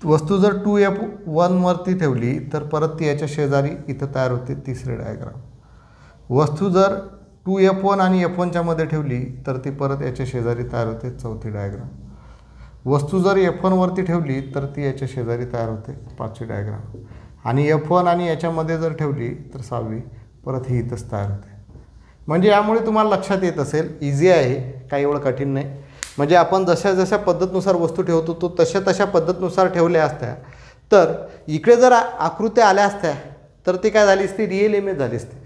वस्तू जर 2F1 वरती ठेवली तर परत ती याच्या शेजारी इथं तयार होते, तिसरी डायग्राम. वस्तू जर 2F1 आणि F1च्या मध्ये ठेवली तर ती परत याच्या शेजारी तयार होते, चौथी डायग्राम. वस्तू जर F1 वरती ठेवली तर ती याच्या शेजारी तयार होते, पाचवी डायग्राम. आणि F1 आणि याच्यामध्ये जर ठेवली तर 6वी परत ही इथंच तयार होते. म्हणजे यामुळे तुम्हाला लक्षात येत असेल, इझी आहे, काही एवढं कठीण नाही. म्हणजे आपण जशा जशा पद्धतीनुसार वस्तू ठेवतो तो तशा पद्धतीनुसार ठेवल्या असत्या तर इकडे जर आकृत्या आल्या असत्या तर ती काय झाली असती, रिअल इमेज झाली असती.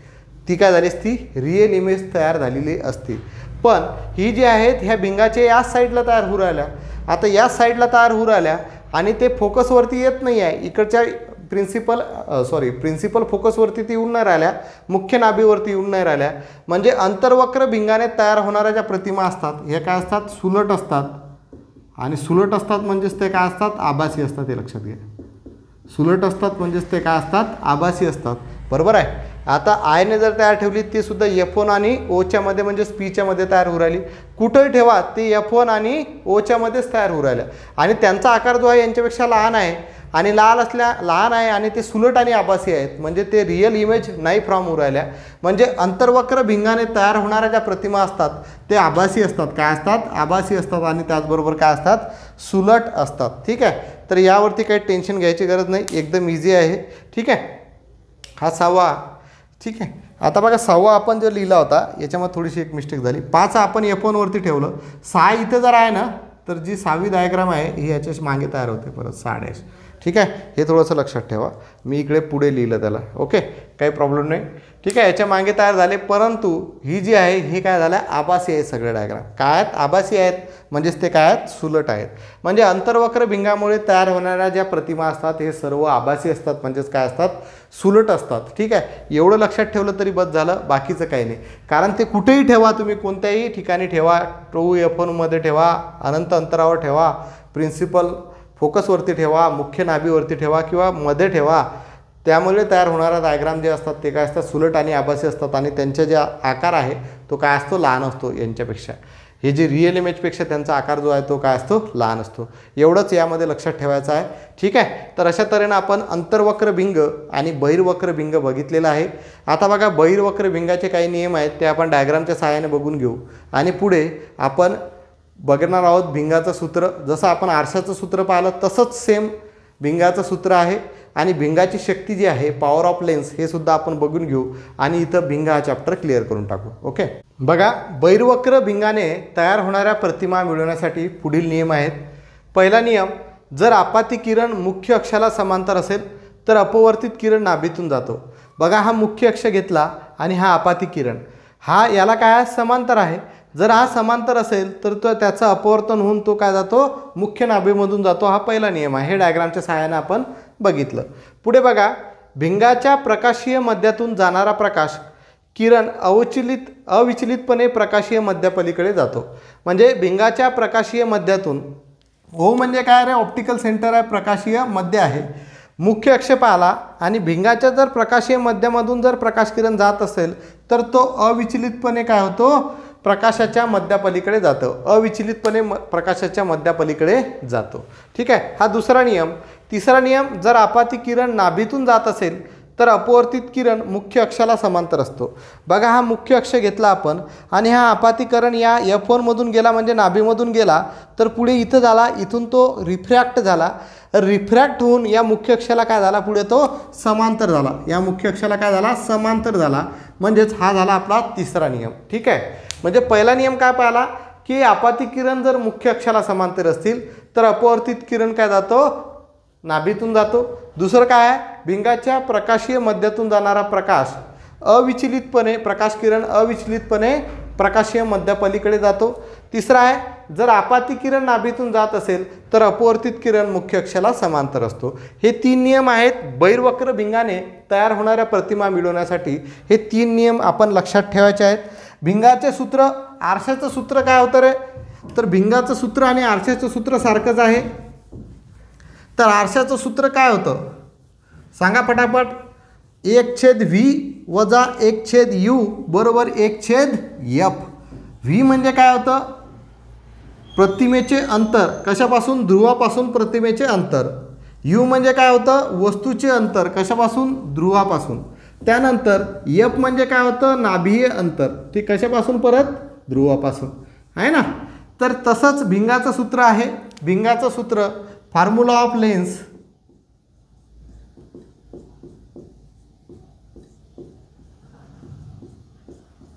ती काय झाली असती, रिअल इमेज तयार झालेली असती. पण ही जी आहेत ह्या भिंगाच्या याच साईडला तयार होऊ राहिल्या. आता याच साईडला तयार होऊ राहिल्या आणि ते फोकसवरती येत नाही आहे. इकडच्या प्रिन्सिपल फोकसवरती ती येऊन नाही राहिल्या, मुख्य नाभीवरती येऊन नाही राहिल्या. म्हणजे अंतर्वक्र भिंगाने तयार होणाऱ्या ज्या प्रतिमा असतात हे काय असतात, सुलट असतात. आणि सुलट असतात म्हणजेच ते काय असतात, आभासी असतात. हे लक्षात घ्या, सुलट असतात म्हणजेच ते काय असतात, आभासी असतात. बरोबर आहे. आता आयने जर तयार ठेवली ती सुद्धा F1 आणि ओच्या मध्ये म्हणजेच पीच्या मध्ये तयार होऊ राहिली. कुठंही ठेवा ती F1 आणि ओच्या मध्येच तयार होऊ राहिल्या. आणि त्यांचा आकार जो आहे यांच्यापेक्षा लहान आहे आणि लहान आहे आणि ते सुलट आणि आभासी आहेत. म्हणजे ते रिअल इमेज नाही फ्रॉम होऊ राहिल्या. म्हणजे अंतर्वक्र भिंगाने तयार होणाऱ्या ज्या प्रतिमा असतात ते आभासी असतात. काय असतात, आभासी असतात. आणि त्याचबरोबर काय असतात, सुलट असतात. ठीक आहे. तर यावरती काही टेन्शन घ्यायची गरज नाही, एकदम इझी आहे. ठीक आहे. हा 6वा. ठीक आहे. आता बघा 6वा आपण जो लिहिला होता याच्यामध्ये थोडीशी एक मिस्टेक झाली. 5 आपण F1 वरती ठेवलं, 6 इथं जर आहे ना तर जी 6वी डायग्राम आहे ही याच्या मागे तयार होते परत 6 डॅश. ठीक आहे. हे थोडंसं लक्षात ठेवा, मी इकडे पुढे लिहिलं त्याला. ओके, काही प्रॉब्लेम नाही. ठीक आहे. याच्या मागे तयार झाले, परंतु ही जी आहे हे काय झालं, आभासी आहे. सगळे डायग्राम काय आहेत, आभासी आहेत. म्हणजेच ते काय आहेत, सुलट आहेत. म्हणजे अंतर्वक्र भिंगामुळे तयार होणाऱ्या ज्या प्रतिमा असतात हे सर्व आभासी असतात. म्हणजेच काय असतात, सुलट असतात. ठीक आहे. एवढं लक्षात ठेवलं तरी बस झालं, बाकीचं काही नाही. कारण ते कुठेही ठेवा तुम्ही, कोणत्याही ठिकाणी ठेवा, F1 मध्ये ठेवा, अनंत अंतरावर ठेवा, प्रिन्सिपल फोकसवरती ठेवा, मुख्य नाभीवरती ठेवा किंवा मध्ये ठेवा, त्यामुळे तयार होणारा डायग्राम जे असतात ते काय असतात, सुलट आणि आभासी असतात. आणि त्यांचा जे आकार आहे तो काय असतो, लहान असतो यांच्यापेक्षा. हे जे रिअल इमेजपेक्षा त्यांचा आकार जो आहे तो काय असतो, लहान असतो. एवढंच यामध्ये लक्षात ठेवायचं आहे. ठीक आहे. तर अशा तऱ्हेनं आपण अंतर्वक्र भिंग आणि बहिर्वक्र भिंग बघितलेला आहे. आता बघा बहिर्वक्र भिंगाचे काही नियम आहेत ते आपण डायग्रामच्या सहाय्याने बघून घेऊ. आणि पुढे आपण बघणार आहोत भिंगाचं सूत्र. जसं आपण आरशाचं सूत्र पाहिलं तसंच सेम भिंगाचं सूत्र आहे. आणि भिंगाची शक्ती जी आहे, पॉवर ऑफ लेन्स, हे सुद्धा आपण बघून घेऊ. आणि इथं भिंग हा चॅप्टर क्लिअर करून टाकू. ओके. बघा बहिर्वक्र भिंगाने तयार होणाऱ्या प्रतिमा मिळवण्यासाठी पुढील नियम आहेत. पहिला नियम, जर आपाती किरण मुख्य अक्षाला समांतर असेल तर अपवर्तित किरण नाभीतून जातो. बघा हा मुख्य अक्ष घेतला आणि हा आपाती किरण, हा याला काय समांतर आहे. जर हा समांतर असेल तर तो त्याचं अपवर्तन होऊन तो काय जातो, मुख्य नाभीमधून जातो. हा पहिला नियम आहे. हे डायग्रामच्या सहाय्याने आपण बघितलं. पुढे बघा, भिंगाच्या प्रकाशीय मध्यातून जाणारा प्रकाश किरण अविचलितपणे प्रकाशीय मध्यापलीकडे जातो. म्हणजे भिंगाच्या प्रकाशीय मध्यातून, ओ म्हणजे काय रे, ऑप्टिकल सेंटर आहे, प्रकाशीय मध्य आहे. मुख्य अक्ष पाहिला आणि भिंगाच्या जर प्रकाशीय मध्यामधून जर प्रकाश किरण जात असेल तर तो अविचलितपणे काय होतो, प्रकाशाच्या मध्यापलीकडे जातो. अविचलितपणे प्रकाशाच्या मध्यापलीकडे जातो. ठीक आहे. हा दुसरा नियम. तिसरा नियम, जर आपाती किरण नाभीतून जात असेल तर अपवर्तित किरण मुख्य अक्षाला समांतर असतो. बघा हा मुख्य अक्ष घेतला आपण आणि हा आपातीकरण या F1 मधून गेला म्हणजे नाभीमधून गेला तर पुढे इथं झाला, इथून तो रिफ्रॅक्ट झाला. रिफ्रॅक्ट होऊन या मुख्य अक्षाला काय झाला, पुढे तो समांतर झाला. या मुख्य अक्षाला काय झाला, समांतर झाला. म्हणजेच हा झाला आपला तिसरा नियम. ठीक आहे. म्हणजे पहिला नियम काय पाहिला की आपाती किरण जर मुख्य अक्षाला समांतर असतील तर अपवर्तित किरण काय जातो, नाभीतून जातो. दुसरं काय आहे, भिंगाच्या प्रकाशीय मध्यातून जाणारा प्रकाश प्रकाश किरण अविचलितपणे प्रकाशीय मध्यापलीकडे जातो. तिसरा आहे, जर आपाती किरण नाभीतून जात असेल तर अपवर्तित किरण मुख्य अक्षाला समांतर असतो. हे 3 नियम आहेत बहिर्वक्र भिंगाने तयार होणाऱ्या प्रतिमा मिळवण्यासाठी. हे 3 नियम आपण लक्षात ठेवायचे आहेत. भिंगाचे सूत्र, आरशाचं सूत्र काय होतं रे, तर भिंगाचं सूत्र आणि आरशाचं सूत्र सारखंच आहे. तर आरशाचं सूत्र काय होतं सांगा पटापट. 1/v वजा 1/u बरोबर 1/f. v म्हणजे काय होतं, प्रतिमेचे अंतर, कशापासून, ध्रुवापासून प्रतिमेचे अंतर. u म्हणजे काय होतं, वस्तूचे अंतर, कशापासून, ध्रुवापासून. त्यानंतर f म्हणजे काय होतं, नाभीय अंतर, ते कशापासून, परत ध्रुवापासून, आहे ना. तर तसंच भिंगाचं सूत्र आहे. भिंगाचं सूत्र, formula of lens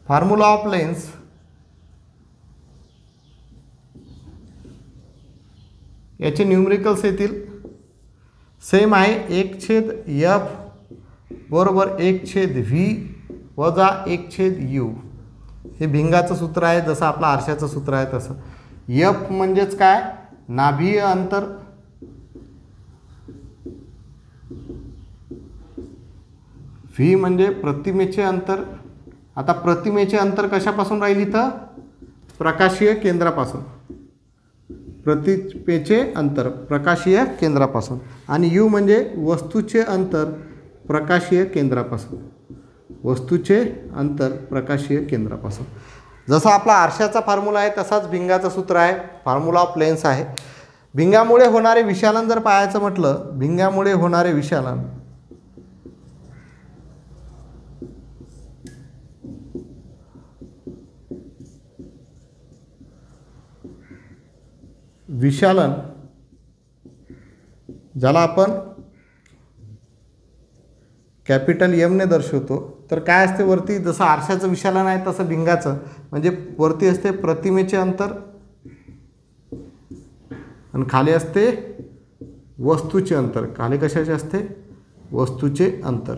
formula of lens याचे न्यूमरिकल्स येतील सेम आहे 1/f बरोबर 1/v वजा 1/u. हे भिंगाचं सूत्र आहे, जसं आपलं आरशाचं सूत्र आहे तसं. f म्हणजेच काय, नाभीय अंतर, v म्हणजे प्रतिमेचे अंतर. आता प्रतिमेचे अंतर कशापासून राहील इथं, प्रकाशीय केंद्रापासून. प्रतिमेचे अंतर प्रकाशीय केंद्रापासून. आणि u म्हणजे वस्तूचे अंतर प्रकाशीय केंद्रापासून. वस्तूचे अंतर प्रकाशीय केंद्रापासून. जसा आपला आरशाचा फॉर्म्युला आहे तसाच भिंगाचं सूत्र आहे, फॉर्म्युला ऑफ लेन्स आहे. भिंगामुळे होणारे विशालन जर पाहायचं म्हटलं, भिंगामुळे होणारे विशालन ज्याला आपण कॅपिटल M ने दर्शवतो, तर काय असते वरती, जसं आरशाचं विशालन आहे तसं भिंगाचं म्हणजे वरती असते प्रतिमेचे अंतर आणि खाली असते वस्तूचे अंतर. खाली कशाचे असते, वस्तूचे अंतर.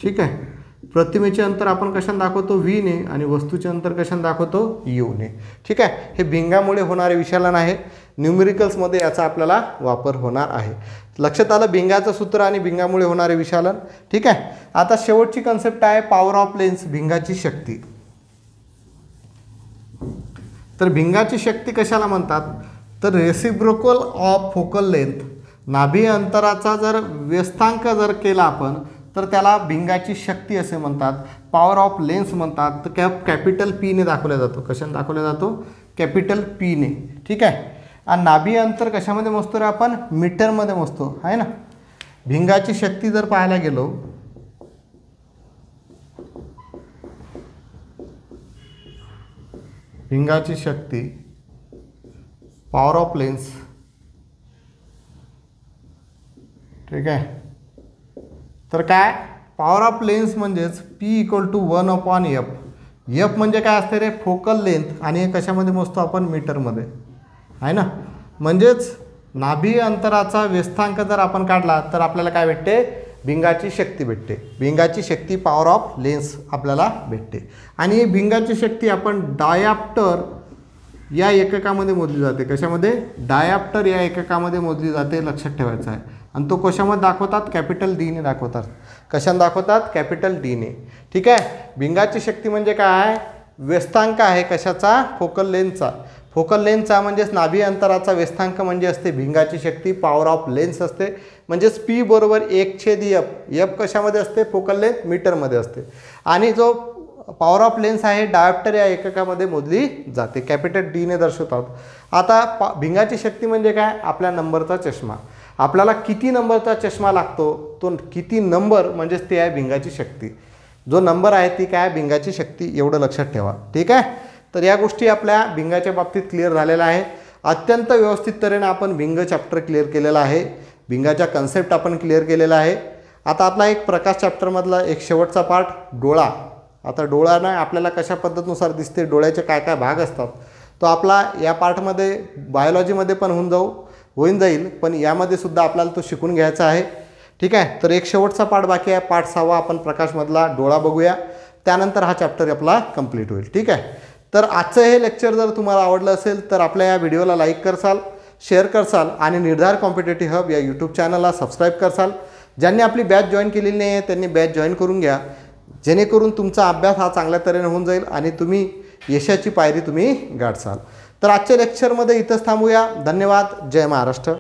ठीक आहे. प्रतिमेचे अंतर आपण कशाने दाखवतो, v ने, आणि वस्तूचे अंतर कशाने दाखवतो, u ने. ठीक आहे. हे भिंगामुळे होणारे विशालन आहे. न्यूमेरिकल्समध्ये याचा आपल्याला वापर होणार आहे. लक्षात आलं भिंगाचं सूत्र आणि भिंगामुळे होणारे विशालन. ठीक आहे. आता शेवटची कन्सेप्ट आहे पॉवर ऑफ लेन्स, भिंगाची शक्ती. तर भिंगाची शक्ती कशाला म्हणतात, तर रेसिप्रोकल ऑफ फोकल लेंथ, नाभीय अंतराचा जर व्यस्तांक जर केला आपण तर त्याला भिंगाची शक्ती असे म्हणतात, पॉवर ऑफ लेन्स म्हणतात. तर कॅपिटल P ने दाखवला जातो. कशाने दाखवला जातो, कॅपिटल P ने. ठीक आहे. आणि नाभीय अंतर कशामध्ये मोजतो रे आपण, मीटरमध्ये मोजतो आहे ना. भिंगाची शक्ती जर पाहायला गेलो, भिंगाची शक्ती पॉवर ऑफ लेन्स, ठीक आहे. तर काय, पॉवर ऑफ लेन्स म्हणजेच P = 1/f. f म्हणजे काय असते रे, फोकल लेंथ, आणि हे कशामध्ये मोजतो आपण, मीटरमध्ये आहे ना. म्हणजेच नाभीय अंतराचा व्यस्तांक जर आपण काढला तर आपल्याला काय भेटते, भिंगाची शक्ती भेटते. भिंगाची शक्ती पॉवर ऑफ लेन्स आपल्याला भेटते. आणि ही भिंगाची शक्ती आपण डायऑप्टर या एककामध्ये मोजली जाते. कशामध्ये, डायऑप्टर या एककामध्ये मोजली जाते. लक्षात ठेवायचं आहे. आणि तो कशामध्ये दाखवतात, कॅपिटल D ने दाखवतात. कशाने दाखवतात, कॅपिटल D ने. ठीक आहे. भिंगाची शक्ती म्हणजे काय, व्यस्तांक आहे कशाचा, फोकल लेन्थचा. फोकल लेन्थचा म्हणजेच नाभीय अंतराचा व्यस्तांक म्हणजे असते भिंगाची शक्ती, पॉवर ऑफ लेन्स असते. म्हणजेच P बरोबर 1/f. f कशामध्ये असते, फोकल लेंथ मीटरमध्ये असते. आणि जो पॉवर ऑफ लेन्स आहे डायऑप्टर या एककामध्ये मोजली जाते. कॅपिटल D ने दर्शवतात. आता भिंगाची शक्ती म्हणजे काय, आपल्या नंबरचा चष्मा. आपल्याला किती नंबरचा चष्मा लागतो, तो किती नंबर म्हणजेच ते आहे भिंगाची शक्ती. जो नंबर आहे ती काय, भिंगाची शक्ती. एवढं लक्षात ठेवा. ठीक आहे. तर या गोष्टी आपल्या भिंगाच्या बाबतीत क्लिअर झालेल्या आहे. अत्यंत व्यवस्थित तऱ्हेने आपण भिंग चॅप्टर क्लिअर केलेला आहे. भिंगाच्या कन्सेप्ट आपण क्लिअर केलेला आहे. आता आपला एक प्रकाश चॅप्टरमधला एक शेवटचा पार्ट, डोळा. आता डोळ्यानं आपल्याला कशा पद्धतीनुसार दिसते, डोळ्याचे काय काय भाग असतात, तो आपला या पार्टमध्ये बायोलॉजीमध्ये पण होऊन जाईल, पण यामध्ये सुद्धा आपल्याला तो शिकून घ्यायचा आहे. ठीक आहे. तर एक शेवटचा पार्ट बाकी आहे, पार्ट 6 आपण प्रकाशमधला डोळा बघूया. त्यानंतर हा चॅप्टर आपला कंप्लीट होईल. ठीक आहे. तर आजचं हे लेक्चर जर तुम्हाला आवडलं असेल तर आपल्या या व्हिडिओला लाईक करसाल, शेअर करसाल आणि निर्धार कॉम्पिटेटिव्ह हब या यूट्यूब चॅनलला सबस्क्राईब करसाल. ज्यांनी आपली बॅच जॉईन केलेली नाही आहे त्यांनी बॅच जॉईन करून घ्या, जेणेकरून तुमचा अभ्यास हा चांगल्या तऱ्हेने होऊन जाईल आणि तुम्ही यशाची पायरी तुम्ही गाठसाल. तर आजच्या लेक्चरमध्ये इथंच थांबूया. धन्यवाद. जय महाराष्ट्र.